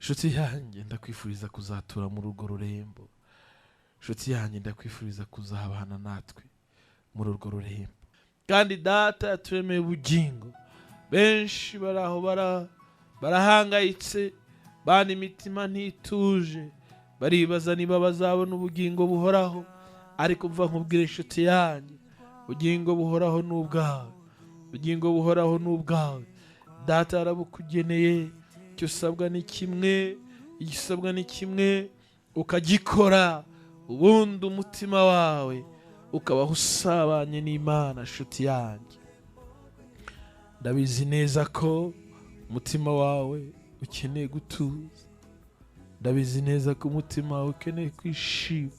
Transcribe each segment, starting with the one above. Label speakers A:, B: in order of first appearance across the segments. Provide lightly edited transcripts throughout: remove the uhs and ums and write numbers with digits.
A: Nshuti yanjye ndakwifuriza kuzatura muri urwo rurembo. Nshuti yanjye ndakwifuriza kuzabana natwe muri urwo rurembo. Kandi data yaturemeye ubugingo. Benshi baraho barahangayitse, bana imitima ntituje, baribaza niba bazabona ubugingo buhoraho. Ariko mva nkubwire inshuti yanjye, ubugingo buhoraho ni ubwawe. Ubugingo buhoraho ni ubwawe. Data yarabukugeneye. Icyo usabwa ni kimwe, igisabwa ni kimwe, ukagikora, ubundi umutima wawe ukabaho usabanye n'Imana. Nshuti yanjye, ndabizi neza ko umutima wawe ukeneye gutuza. Ndabizi neza ko umutima wawe ukeneye kwishima.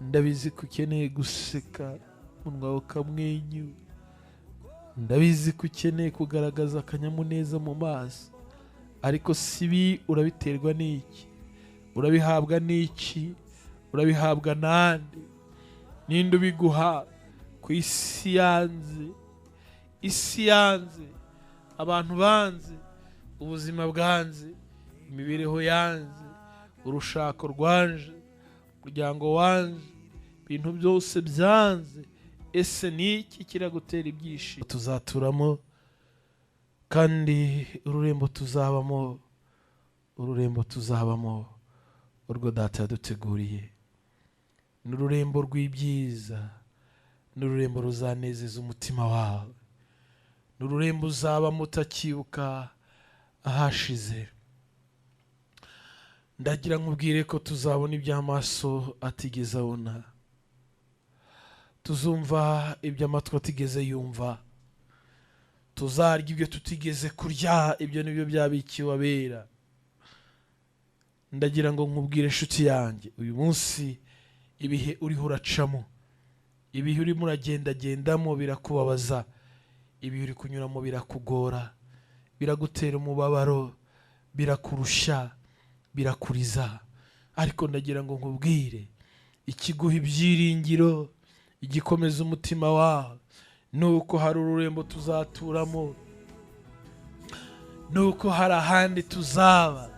A: Ndabizi ko ukeneye guseka, umunwa wawe ukamwenyura. Ndabizi ko ukeneye kugaragaza akanyamuneza mu maso. Ariko sibi urabiterwa n'iki? Urabihabwa n'iki? Urabihabwa nande? Ninde ubiguha? Ku isi yanze, isi yanze, abantu banze, ubuzima bwanze, imibereho yanze, urushako rwanje, umuryango wanze, ibintu byose byanze. Ese niki kiragutera ibyishimo? Tuzaturamo, kandi ururembo tuzabamo urwo Data yaduteguriye. Ni ururembo rw'ibyiza, ni ururembo ruzanezeza umutima wawe, ni ururembo uzabamo utakibuka ahashize. Ndagira nkubwire ko tuzabona iby'amaso atigeze abona, tuzumva iby'amatwi atigeze yumva, tuzarya ibyo tutigeze kurya. Ibyo nibyo byabikiwe abera. Ndagira ngo nkubwire inshuti yanjye, uyu munsi ibihe uriho uracamo, ibihe urimo uragendagendamo birakubabaza, ibihe uri kunyuramo birakugora, biragutera umubabaro, birakurushya, birakuriza. Ariko ndagira ngo nkubwire, ikiguha ibyiringiro, igikomeza umutima wawe, nuko hari ururembo tuzaturamo, nuko hari ahandi tuzaba,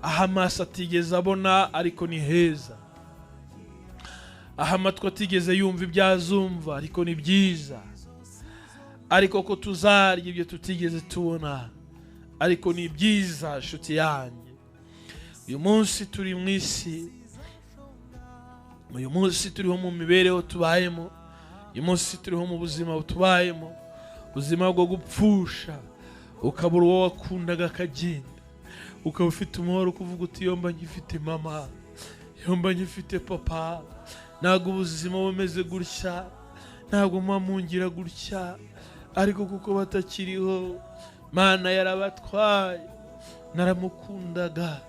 A: aho amaso atigeze abona ariko ni heza, aho amatwi atigeze yumva ibyazumva ariko ni byiza, ariko ko tuzarya ibyo tutigeze tubona ariko ni byiza. Nshuti yanjye, uyu munsi turi mu isi, uyu munsi turiho mu mibereho tubayemo, uyu munsi turiho mu buzima tubayemo, ubuzima bwo gupfusha, ukabura uwo wakundaga akagenda, ukaba ufite umuhoro kuvuga uti iyo mba ngifite mama, iyo mba ngifite papa, ntabwo ubuzima bumeze gutya, ntabwo mwamungira gutya. Ariko kuko batakiriho, Mana yarabatwaye, naramukundaga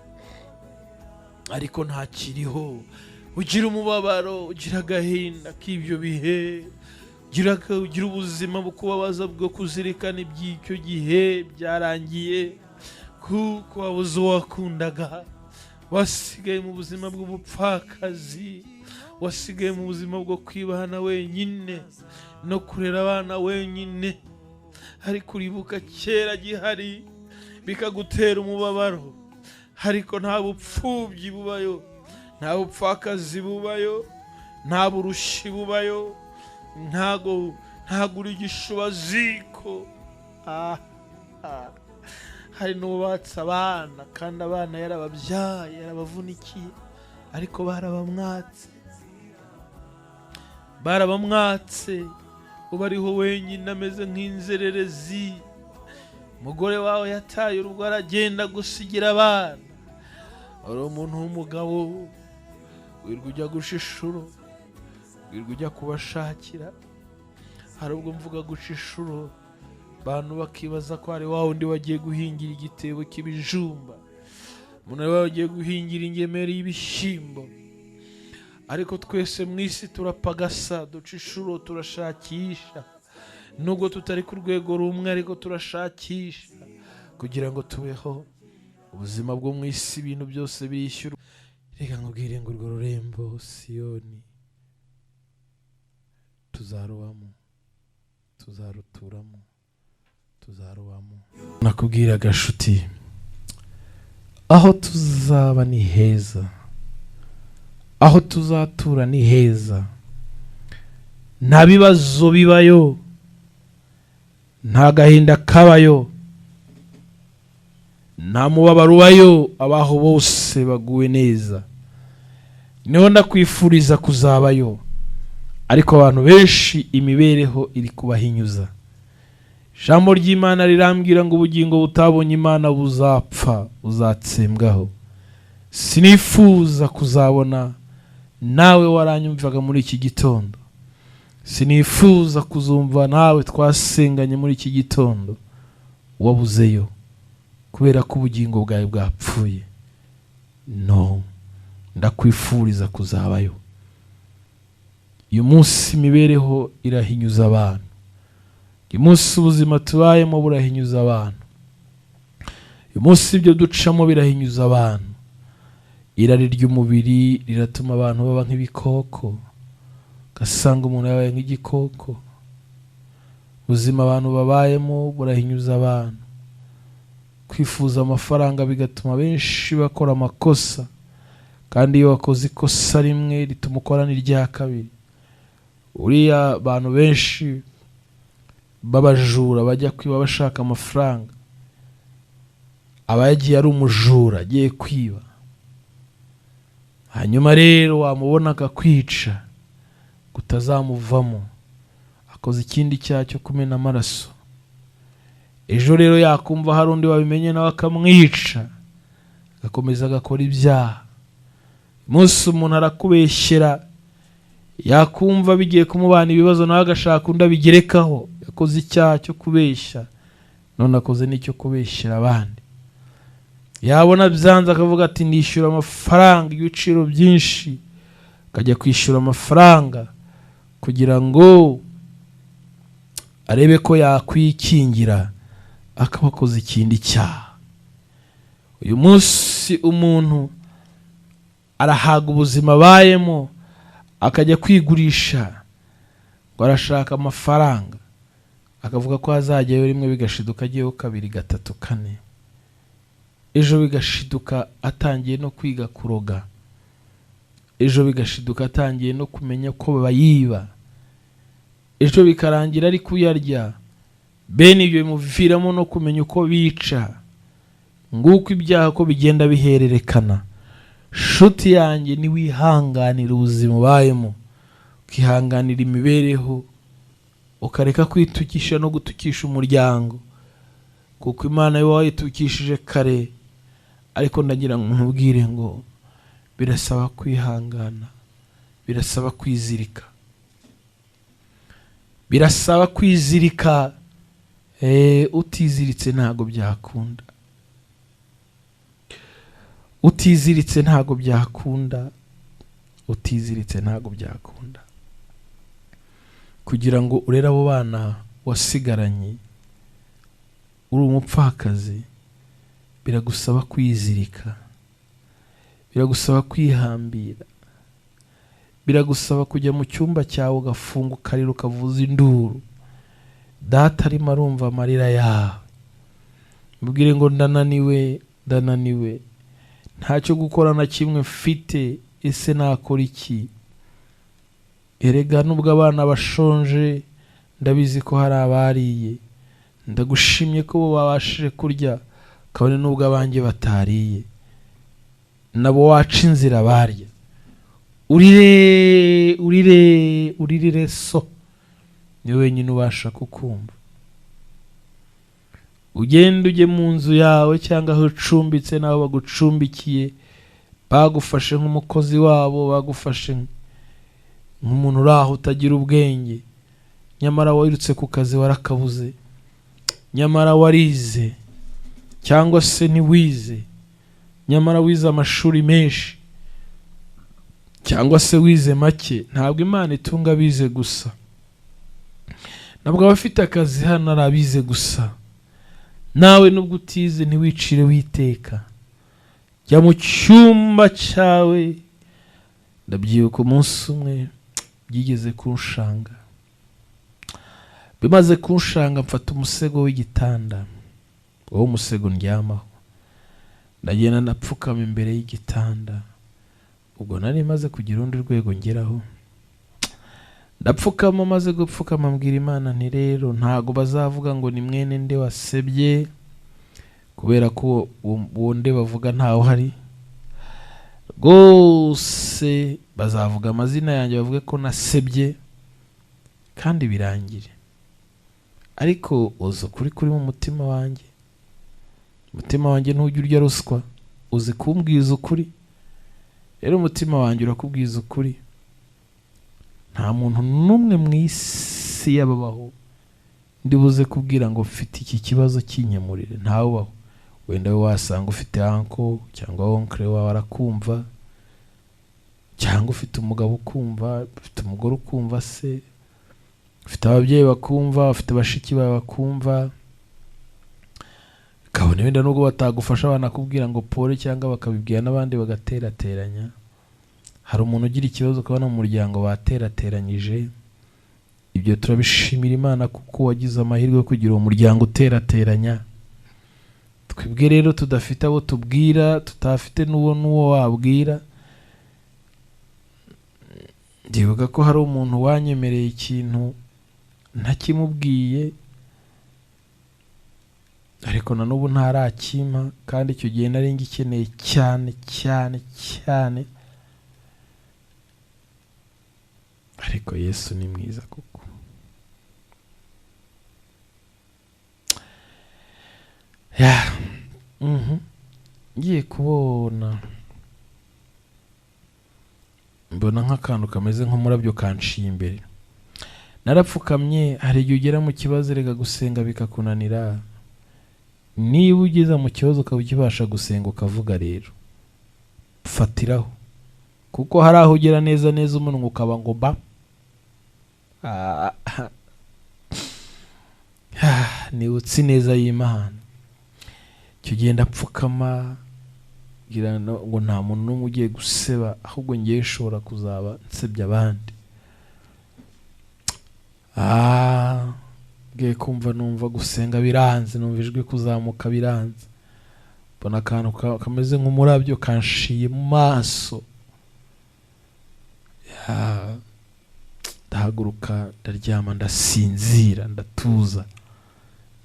A: ariko ntakiriho. Ugira umubabaro, ugira agahinda k'ibyo bihe, ugira ubuzima bukubabaza bwo kuzirikana iby'icyo gihe byarangiye, kuko wabuze uwo wakundaga, wasigaye mu buzima bw'ubupfakazi, wasigaye mu buzima bwo kwibana wenyine no kurera abana wenyine. Ariko uribuka kera gihari, bikagutera umubabaro, ariko nta bupfubyi bubayo, nta bupfakazi bubayo, nta burushi bubayo, ntago uri igishubaziko. Hari n'ubatse abana, kandi abana yarababyaye, yarabavunikiye, ariko barabamwatse. Uba ariho wenyine ameze nk'inzererezi. Umugore wawe yataye urugo aragenda gusigira abana. Uri umuntu w'umugabo, wirwa ujya guca inshuro, wirwa ujya kubashakira. Hari ubwo mvuga guca inshuro, abantu bakibaza ko ari wa wundi wagiye guhingira igitebo cy'ibijumba, umuntu wagiye guhingira ingemeri y'ibishyimbo. Ariko twese mu isi turapagasa, duca inshuro, turashakisha. Nubwo tutari ku rwego rumwe, ariko turashakisha kugira ngo tubeho. Ubuzima bwo mu isi, ibintu byose birishyura. Reka nkubwire ngo urwo rurembo Siyoni tuzarubamo, tuzaruturamo, tuzarubamo. Nakubwiraga nshuti, aho tuzaba ni heza, aho tuzatura ni heza, nta bibazo bibayo, nta gahinda kabayo, nta mubabaro ubayo, abaho bose baguwe neza. Niho ndakwifuriza kuzabayo, ariko abantu benshi imibereho iri kubahinyuza. Ijambo ry'Imana rirambwira ngo ubugingo butabonye Imana buzapfa, buzatsembwaho. Sinifuza kuzabona nawe waranyumvaga muri iki gitondo, sinifuza kuzumva nawe twasenganye muri iki gitondo wabuzeyo kubera ko ubugingo bwawe bwapfuye. No, ndakwifuriza kuzabayo. Uyu munsi imibereho irahinyuza abantu, uyu munsi ubuzima tubayemo burahinyuza abantu, uyu munsi ibyo ducamo birahinyuza abantu. Irari ry'umubiri riratuma abantu baba nk'ibikoko, ugasanga umuntu yabaye nk'igikoko. Ubuzima abantu babayemo burahinyuza abantu. Kwifuza amafaranga bigatuma benshi bakora amakosa, kandi iyo wakoze ikosa rimwe rituma ukora n'irya kabiri. Uriya abantu benshi babajura bajya kwiba bashaka amafaranga, aba yagiye ari umujura agiye kwiba, hanyuma rero wamubona akakwica kutazamuvamo, akoze ikindi cyaha cyo kumena amaraso. Ejo rero yakumva hari undi wabimenye nawe akamwica, agakomeza agakora ibyaha. Umunsi umuntu arakubeshyera, yakumva bigiye kumubana ibibazo nawe agashaka undi abigerekaho. Yakoze icyaha cyo kubeshya, none akoze n'icyo kubeshyera abandi. Yabona byanze akavuga ati ndishyura amafaranga y'ibiciro byinshi, akajya kwishyura amafaranga kugira ngo arebe ko yakwikingira, akaba akoze ikindi cyaha. Uyu munsi umuntu arahaga ubuzima abayemo, akajya kwigurisha ngo arashaka amafaranga, akavuga ko azajyayo rimwe bigashiduka agiyeho kabiri gatatu kane. Ejo bigashiduka atangiye no kwiga kuroga, ejo bigashiduka atangiye no kumenya ko bayiba, ejo bikarangira ari kuyarya. Bene ibyo bimuviramo no kumenya uko bica. Nguko ibyaha ko bigenda bihererekana. Shuti yanjye niwihanganira ubuzima ubayemo, ukihanganira imibereho, ukareka kwitukisha no gutukisha umuryango, kuko Imana yo wayitukishije kare. Ariko ndagira ngo nkubwire ngo birasaba kwihangana, birasaba kwizirika, birasaba kwizirika. Utiziritse ntago byakunda, utiziritse ntago byakunda, utiziritse ntago byakunda. Kugira ngo urere abo bana wasigaranye uri umupfakazi, biragusaba kwizirika, biragusaba kwihambira, biragusaba kujya mu cyumba cyawe ugafunga ukarira ukavuza induru. Data arimo arumva amarira yawe, mubwire ngo ndananiwe, ndananiwe, ntacyo gukora na kimwe mfite, ese nakora iki? Erega nubwo abana bashonje ndabizi ko hari abariye, ndagushimye ko bo babashije kurya, kabone nubwo abanjye batariye, nabo waca inzira barya. Urire, urire, uririre so, ni wenyine ubasha kukumva. Ugenda ujye mu nzu yawe cyangwa aho ucumbitse nabo bagucumbikiye, bagufashe nk'umukozi wabo, bagufashe nk'umuntu uraho utagira ubwenge, nyamara wirutse ku kazi warakabuze, nyamara warize cyangwa se ntiwize, nyamara wize amashuri menshi cyangwa se wize make. Ntabwo Imana itunga bize gusa, ntabwo abafite akazi hano ari abize gusa. Nawe nubwo utize ntiwicire witeka, jya mu cyumba cyawe. Ndabyibuka umunsi umwe byigeze kunshanga, bimaze kunshanga mfata umusego w'igitanda, uwo musego ndyamaho, ndagenda napfukama imbere y'igitanda. Ubwo nari maze kugira undi rwego ngeraho, ndapfukama, maze gupfukama mbwira Imana nti rero ntago bazavuga ngo ni mwene nde wasebye, kubera ko uwo nde bavuga ntaho hari. Rwose bazavuga amazina yanjye bavuge ko nasebye kandi birangire. Ariko uzi ukuri kuri mu mutima wanjye. Umutima wanjye ntujya urya ruswa, uzi kumbwiza ukuri. Rero umutima wanjye urakubwiza ukuri. Nta muntu n'umwe mu isi yababaho ndibuze kubwira ngo mfite iki kibazo cy'inyemurire, ntawe ubaho. Wenda we wasanga ufite anko cyangwa onkle wawe arakumva, cyangwa ufite umugabo ukumva, ufite umugore ukumva, se ufite ababyeyi bakumva, ufite bashiki bawe bakumva, kabone wenda nubwo batagufasha banakubwira ngo pole, cyangwa bakabibwira n'abandi bagaterateranya. Hari umuntu ugira ikibazo ukabona mu muryango baterateranyije. Ibyo turabishimira Imana kuko wagize amahirwe yo kugira uwo muryango uterateranya. Twebwe rero tudafite abo tubwira, tutafite n'uwo wabwira. Ndibuka ko hari umuntu wanyemereye ikintu ntakimubwiye, ariko na n'ubu ntarakimpa, kandi icyo gihe nari ngikeneye cyane cyane cyane. Ariko Yesu ni mwiza kuko ngiye kubona mbona nk'akantu kameze nk'umurabyo kanciye imbere. Narapfukamye. Hari igihe ugera mu kibazo reka gusenga bikakunanira. Niba ugeze mu kibazo ukaba ukibasha gusenga ukavuga, rero fatiraho, kuko hari aho ugera neza neza umunwa ukaba ngo ba nibutse neza y'Imana. Icyo gihe ndapfukama ngira ngo nta muntu n'umwe ugiye guseba, ahubwo ngiye nshobora kuzaba nsebya abandi. Ngiye kumva numva gusenga biranze, numva ijwi kuzamuka biranze, mbona akantu kameze nk'umurabyo kanshiye mu maso. Ndahaguruka, ndaryama, ndasinzira, ndatuza,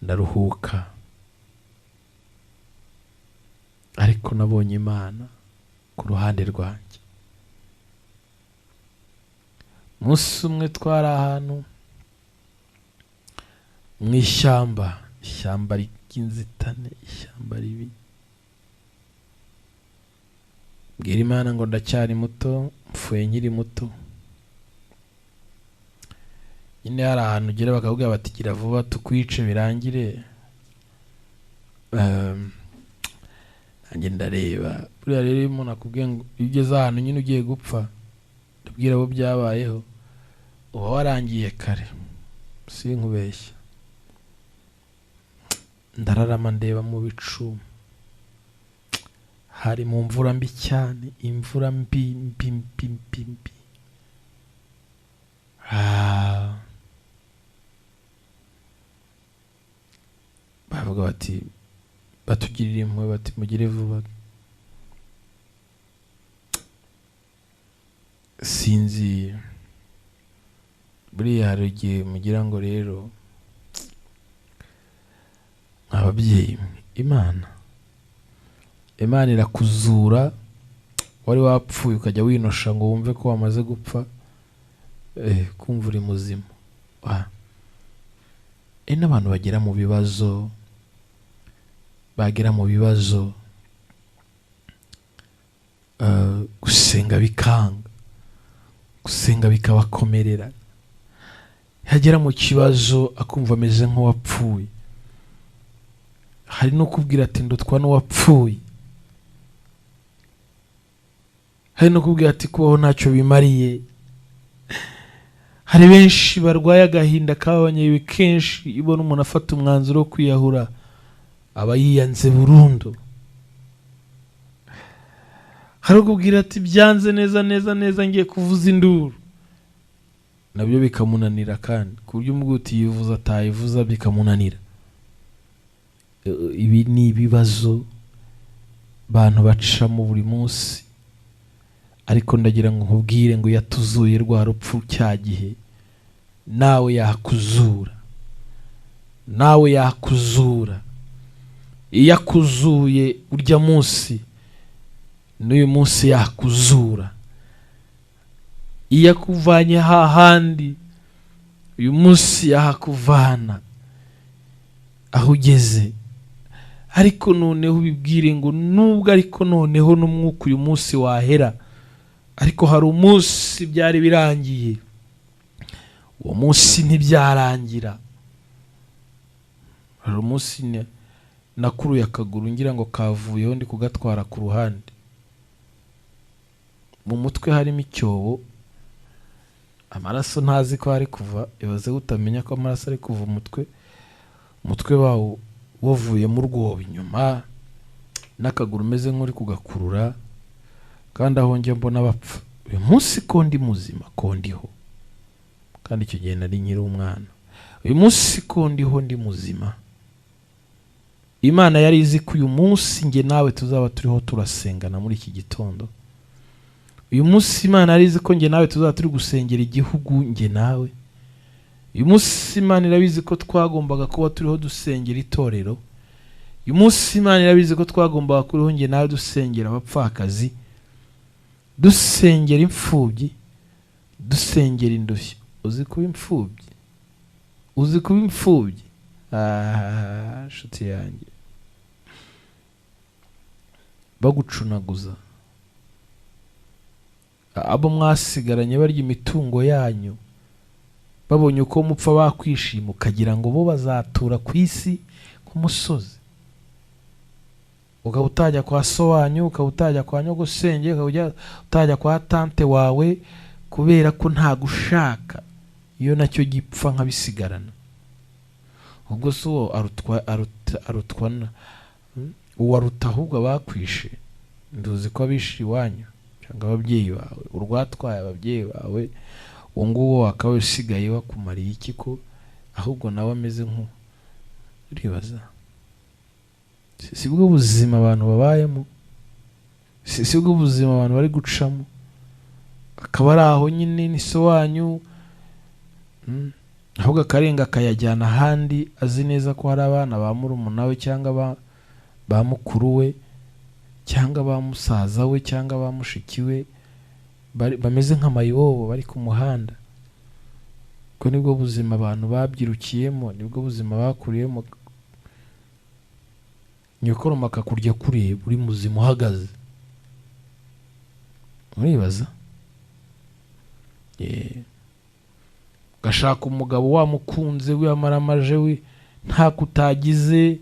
A: ndaruhuka. Ariko nabonye Imana ku ruhande rwanjye. Umunsi umwe twari ahantu mu ishyamba ry'inzitane, ishyamba ribi. Mbwira Imana ngo ndacyari muto, mpfuye nkiri muto. Nyine hari ahantu ugera bakavuga bati gira vuba tukwice birangire. Nanjye ndareba. Buriya rero iyo umuntu akubwiye ngo iyo ugeze ahantu nyine ugiye gupfa, ndabwira abo byabayeho, uba warangiye kare, sinkubeshya. Ndararama ndeba mu bicu. Hari mu mvura mbi cyane, imvura mbi. Bavuga bati batugirire impuhwe, bati mugire vuba. Sinzi, buriya hari igihe mugira ngo rero ababyeyi, Imana irakuzura, wari wapfuye ukajya winosha ngo wumve ko wamaze gupfa, kumva uri muzima. N'abantu bagera mu bibazo, gusenga bikanga, gusenga bikabakomerera. Yagera mu kibazo akumva ameze nk'uwapfuye. Hari no kubwira ati ndutwa n'uwapfuye. Hari no kubwira ati kubaho ntacyo bimariye. Hari benshi barwaye agahinda kababanye kenshi, ibona umuntu afata umwanzuro wo kwiyahura aba yiyanze burundu. Hari kubwira ati byanze neza ngiye kuvuza induru, nabyo bikamunanira, kandi ku buryo umuguti yivuza atayivuza bikamunanira. Ibi ni ibibazo abantu bacamo buri munsi, ariko ndagira ngo nkubwire ngo yatuzuye rwa rupfu cya gihe, nawe yakuzura, nawe yakuzura. Iyo akuzuye urya munsi, n'uyu munsi yakuzura. Iyo akuvanye hahandi, uyu munsi yahakuvana aho ugeze. Ariko noneho ubibwire ngo nubwo ariko noneho n'umwuka uyu munsi wahera, ariko hari umunsi byari birangiye, uwo munsi ntibyarangira. Hari umunsi nakuruye akaguru ngira ngo kavuyeho ndi kugatwara ku ruhande, mu mutwe harimo icyobo, amaraso ntazi ko ari kuva. Ibaze utamenya ko amaraso ari kuva umutwe wawo wavuye mu rwobo inyuma, n'akaguru umeze nk'uri kugakurura, kandi aho njye mbona bapfa. Uyu munsi ko ndi muzima, ko ndiho, kandi icyo gihe nari nkiri umwana. Uyu munsi ko ndiho ndi muzima. Imana yari izi ko uyu munsi njye nawe tuzaba turiho turasengana muri iki gitondo. Uyu munsi Imana yari izi ko njye nawe tuzaba turi gusengera igihugu njye nawe. Uyu munsi Imana irabizi ko twagombaga kuba turiho dusengera itorero. Uyu munsi Imana irabizi ko twagombaga kuriho njye nawe dusengera abapfakazi, dusengera imfubyi, dusengera indushyi. Uzi kuba imfubyi? Uzi kuba imfubyi? Nshuti yanjye, bagucunaguza, abo mwasigaranye barya imitungo yanyu, babonye uko mupfa bakwishima, ukagira ngo bo bazatura ku isi nk'umusozi. Ukaba utajya kwa so wanyu, ukaba utajya kwa nyogosenge, ukaba utajya kwa tante wawe, kubera ko nta gushaka iyo nacyo gipfa nkabisigarana. Ubwo so arutwana uwaruta ahubwo abakwishe. Nduzi ko abishe iwanyu cyangwa ababyeyi bawe, urwatwaye ababyeyi bawe, uwo nguwo wakaba usigaye wakumariye iki ko ahubwo nawe ameze uribaza? Si bwo buzima abantu babayemo, si bwo buzima abantu bari gucamo. Akaba ari aho nyine ni so wanyu, ahubwo akarenga akayajyana ahandi, azi neza ko hari abana ba murumuna we cyangwa ba mukuru we cyangwa ba musaza we cyangwa ba mushiki we bameze nk'amayibobo bari ku muhanda. Ko nibwo buzima abantu babyirukiyemo, nibwo buzima bakuriyemo. Nyokoroma akakurya kureba uri muzima uhagaze. Uribaza? Gashaka umugabo wamukunze we, amaramaje we, nta kutagize,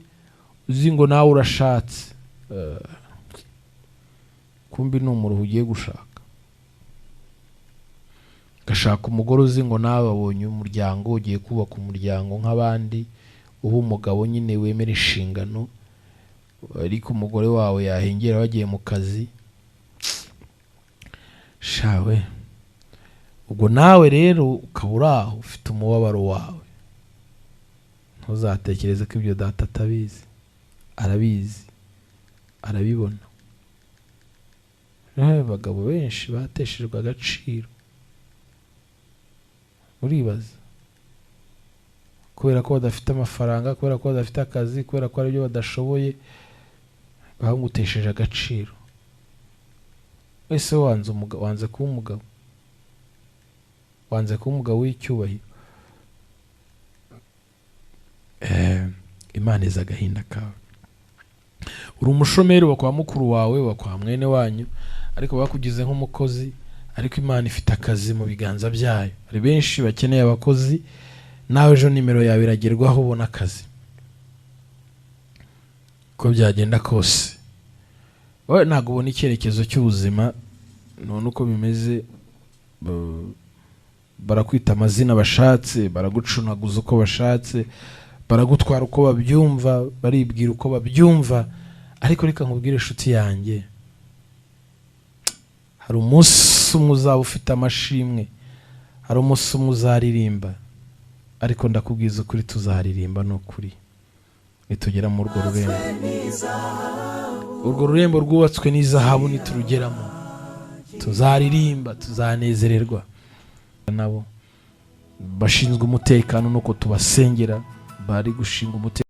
A: uzi ngo nawe urashatse, kumbi ni umuruhu ugiye gushaka. Gashaka umugore uzi ngo nawe abonye umuryango, ugiye kubaka umuryango nk'abandi, uba umugabo nyine wemera inshingano, ariko umugore wawe yahengera wagiye mu kazi. Shawe, ubwo nawe rero ukaba uri aho ufite umubabaro wawe. Ntuzatekereze ko ibyo data atabizi. Arabizi, arabibona. Abagabo benshi bateshejwe agaciro. Uribaza? Kubera ko badafite amafaranga, kubera ko badafite akazi, kubera ko ari byo badashoboye, bahangutesheje agaciro. Wese wanze kuba umugabo, wanze kuba umugabo w'icyubahiro. Imana iza agahinda kawe. Uri umushomeri wa kwa mukuru wawe, wa kwa mwene wanyu, ariko bakugize nk'umukozi, ariko Imana ifite akazi mu biganza byayo. Hari benshi bakeneye abakozi, nawe ejo nimero yawe iragerwaho ubona akazi. Ko byagenda kose, wowe ntabwo ubona icyerekezo cy'ubuzima. None uko bimeze, barakwita amazina bashatse, baragucunaguza uko bashatse, baragutwara uko babyumva, baribwira uko babyumva. Ariko reka nkubwire inshuti yanjye, hari umunsi umwe uzaba ufite amashimwe, hari umunsi umwe uzaririmba. Ariko ndakubwiza ukuri, tuzaririmba n'ukuri. nitugera muri urwo rurembo. Urwo rurembo rwubatswe n'izahabu niturugeramo tuzaririmba, tuzanezererwa. Nabo bashinzwe umutekano nuko tubasengera, bari gushinga umutekano